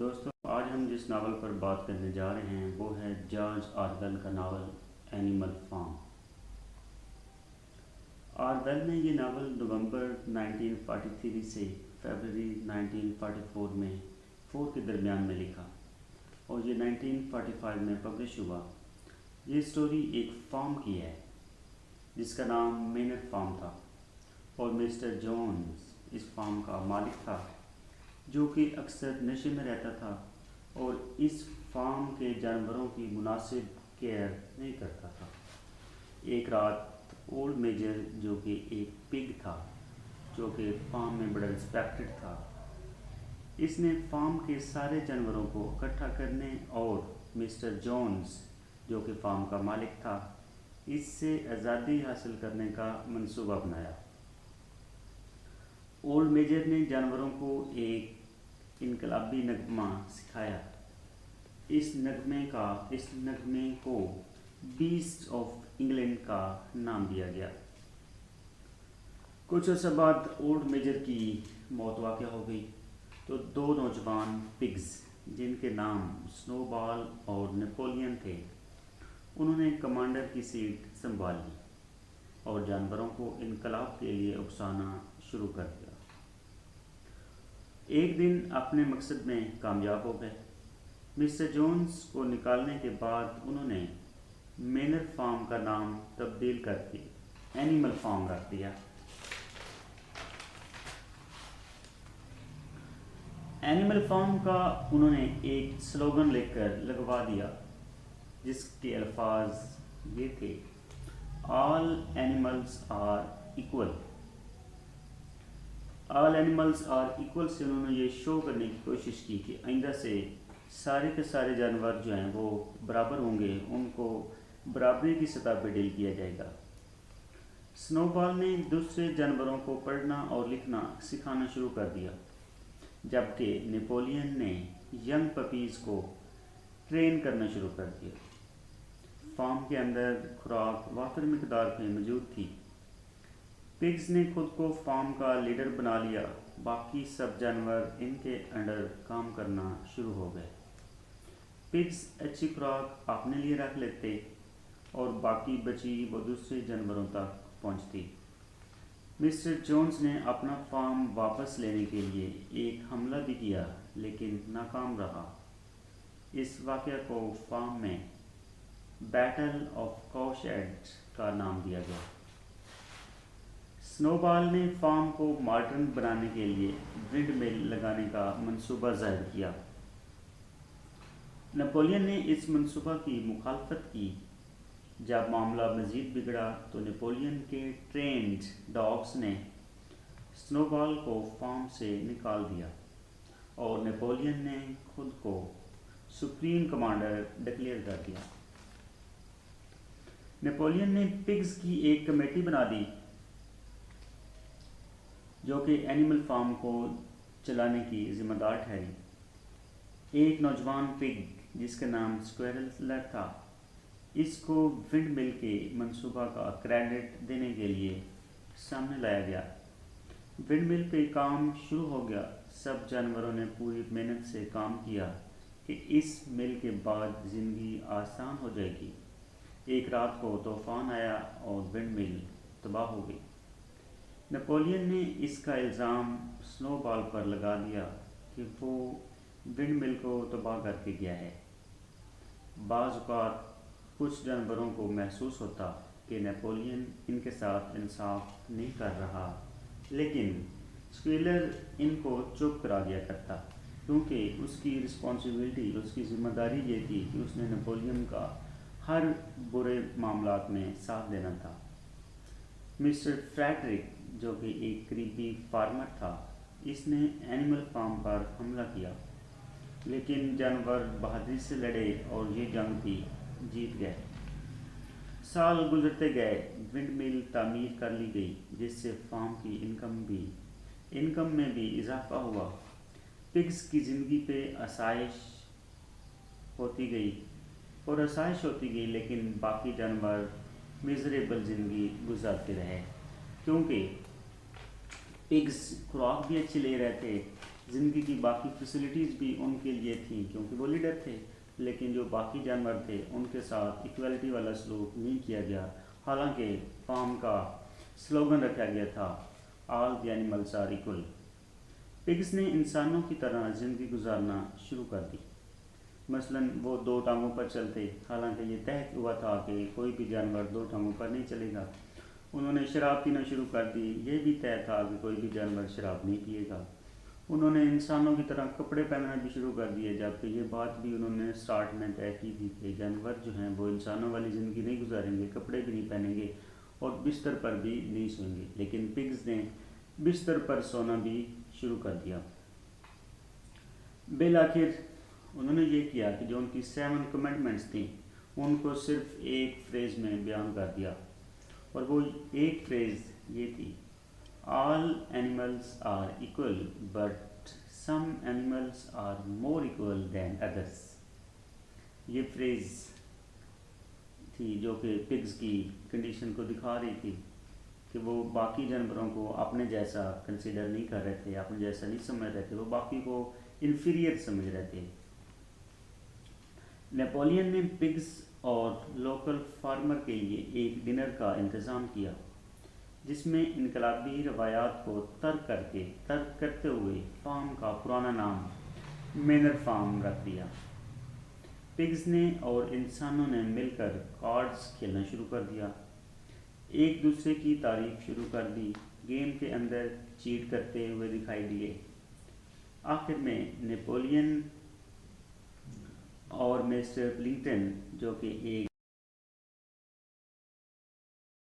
دوستوں، آج ہم جس ناول پر بات کرنے جا رہے ہیں وہ ہے جارج آرویل کا ناول اینیمل فارم۔ آرویل نے یہ ناول نومبر 1943 سے فروری 1944 میں 4 کے درمیان میں لکھا اور یہ 1945 میں پبلش ہوا۔ یہ سٹوری ایک فارم کی ہے جس کا نام مینر فارم تھا اور مسٹر جونز اس فارم کا مالک تھا جو کہ اکثر نشے میں رہتا تھا اور اس فارم کے جانوروں کی مناسب کیئر نہیں کرتا تھا۔ ایک رات اولڈ میجر جو کہ ایک پگ تھا جو کہ فارم میں بڑا رسپیکٹڈ تھا، اس نے فارم کے سارے جانوروں کو اکٹھا کرنے اور مسٹر جونز جو کہ فارم کا مالک تھا اس سے آزادی حاصل کرنے کا منصوبہ بنایا۔ اولڈ میجر نے جانوروں کو ایک انقلابی نغمہ سکھایا۔ اس نغمے کو بیسٹ آف انگلینڈ کا نام دیا گیا۔ کچھ عرصہ بعد اولڈ میجر کی موت واقع ہو گئی تو 2 نوجوان پگز جن کے نام سنو بال اور نیپولین تھے، انہوں نے کمانڈر کی سیٹ سنبھال لی اور جانوروں کو انقلاب کے لیے اکسانا شروع کر دیا۔ ایک دن اپنے مقصد میں کامیاب ہو گئے۔ مسٹر جونز کو نکالنے کے بعد انہوں نے مینر فارم کا نام تبدیل کر کے اینیمل فارم رکھ دیا۔ اینیمل فارم کا انہوں نے ایک سلوگن لکھ کر لگوا دیا جس کے الفاظ یہ تھے: all animals are equal. All animals are equal سے انہوں نے یہ شو کرنے کی کوشش کی کہ آئندہ سے سارے کے سارے جانور جو ہیں وہ برابر ہوں گے، ان کو برابری کی سطح پہ ڈیل کیا جائے گا۔ سنو بال نے دوسرے جانوروں کو پڑھنا اور لکھنا سکھانا شروع کر دیا، جبکہ نیپولین نے ینگ پپیز کو ٹرین کرنا شروع کر دیا۔ فارم کے اندر خوراک وافر مقدار میں موجود تھی۔ پگز نے خود کو فارم کا لیڈر بنا لیا، باقی سب جانور ان کے انڈر کام کرنا شروع ہو گئے۔ پگز اچھی خوراک اپنے لیے رکھ لیتے اور باقی بچی وہ دوسرے جانوروں تک پہنچتی۔ مسٹر جونز نے اپنا فارم واپس لینے کے لیے ایک حملہ بھی کیا لیکن ناکام رہا۔ اس واقعہ کو فارم میں بیٹل آف کوشیڈ کا نام دیا گیا۔ سنو بال نے فارم کو ماڈرن بنانے کے لیے ونڈ مل لگانے کا منصوبہ ظاہر کیا۔ نیپولین نے اس منصوبہ کی مخالفت کی۔ جب معاملہ مزید بگڑا تو نیپولین کے ٹرینڈ ڈاگز نے سنو بال کو فارم سے نکال دیا اور نیپولین نے خود کو سپریم کمانڈر ڈکلیئر کر دیا۔ نیپولین نے پگز کی ایک کمیٹی بنا دی جو کہ اینیمل فارم کو چلانے کی ذمہ دار ٹھہری۔ ایک نوجوان پگ جس کا نام اسکویرلر تھا، اس کو ونڈ مل کے منصوبہ کا کریڈٹ دینے کے لیے سامنے لایا گیا۔ ونڈ مل پہ کام شروع ہو گیا۔ سب جانوروں نے پوری محنت سے کام کیا کہ اس مل کے بعد زندگی آسان ہو جائے گی۔ ایک رات کو طوفان آیا اور ونڈ مل تباہ ہو گئی۔ نیپولین نے اس کا الزام سنو بال پر لگا دیا کہ وہ ونڈ مل کو تباہ کر کے گیا ہے۔ بعض اوقات کچھ جانوروں کو محسوس ہوتا کہ نیپولین ان کے ساتھ انصاف نہیں کر رہا، لیکن اسکویلر ان کو چپ کرا دیا کرتا کیونکہ اس کی رسپانسبلٹی، اس کی ذمہ داری یہ تھی کہ اس نے نیپولین کا ہر برے معاملات میں ساتھ دینا تھا۔ مسٹر فریڈرک جو کہ ایک قریبی فارمر تھا، اس نے اینیمل فارم پر حملہ کیا، لیکن جانور بہادری سے لڑے اور یہ جنگ بھی جیت گئے۔ سال گزرتے گئے، ونڈ مل تعمیر کر لی گئی جس سے فارم کی انکم میں بھی اضافہ ہوا۔ پگز کی زندگی پہ آسائش ہوتی گئی لیکن باقی جانور میزریبل زندگی گزارتے رہے کیونکہ پگز خوراک بھی اچھی لے رہے تھے، زندگی کی باقی فیسلٹیز بھی ان کے لیے تھیں کیونکہ وہ لیڈر تھے، لیکن جو باقی جانور تھے ان کے ساتھ ایکویلٹی والا سلوک نہیں کیا گیا، حالانکہ فارم کا سلوگن رکھا گیا تھا all the animals are equal. Pigs نے انسانوں کی طرح زندگی گزارنا شروع کر دی، مثلاً وہ 2 ٹانگوں پر چلتے، حالانکہ یہ طے ہوا تھا کہ کوئی بھی جانور 2 ٹانگوں پر نہیں چلے گا۔ انہوں نے شراب پینا شروع کر دی، یہ بھی طے تھا کہ کوئی بھی جانور شراب نہیں پیے گا۔ انہوں نے انسانوں کی طرح کپڑے پہننا بھی شروع کر دیے، جبکہ یہ بات بھی انہوں نے سٹارٹ میں طے کی تھی کہ جانور جو ہیں وہ انسانوں والی زندگی نہیں گزاریں گے، کپڑے بھی نہیں پہنیں گے اور بستر پر بھی نہیں سوئیں گے، لیکن پگز نے بستر پر سونا بھی شروع کر دیا۔ بالآخر انہوں نے یہ کیا کہ جو ان کی 7 کمنڈمنٹس تھیں ان کو صرف ایک فریز میں بیان کر دیا، اور وہ ایک فریز یہ تھی all animals are equal but some animals are more equal than others. یہ فریز تھی جو کہ پگز کی کنڈیشن کو دکھا رہی تھی کہ وہ باقی جانوروں کو اپنے جیسا کنسیڈر نہیں کر رہے تھے، اپنے جیسا نہیں سمجھ رہے تھے، وہ باقی کو انفیریئر سمجھ رہے تھے۔ نیپولین نے پگز اور لوکل فارمر کے لیے ایک ڈنر کا انتظام کیا جس میں انقلابی روایات کو ترک کرتے ہوئے فارم کا پرانا نام مینر فارم رکھ دیا۔ پگز نے اور انسانوں نے مل کر کارڈز کھیلنا شروع کر دیا، ایک دوسرے کی تعریف شروع کر دی، گیم کے اندر چیٹ کرتے ہوئے دکھائی دیے۔ آخر میں نیپولین اور مسٹر پلنگٹن جو کہ ایک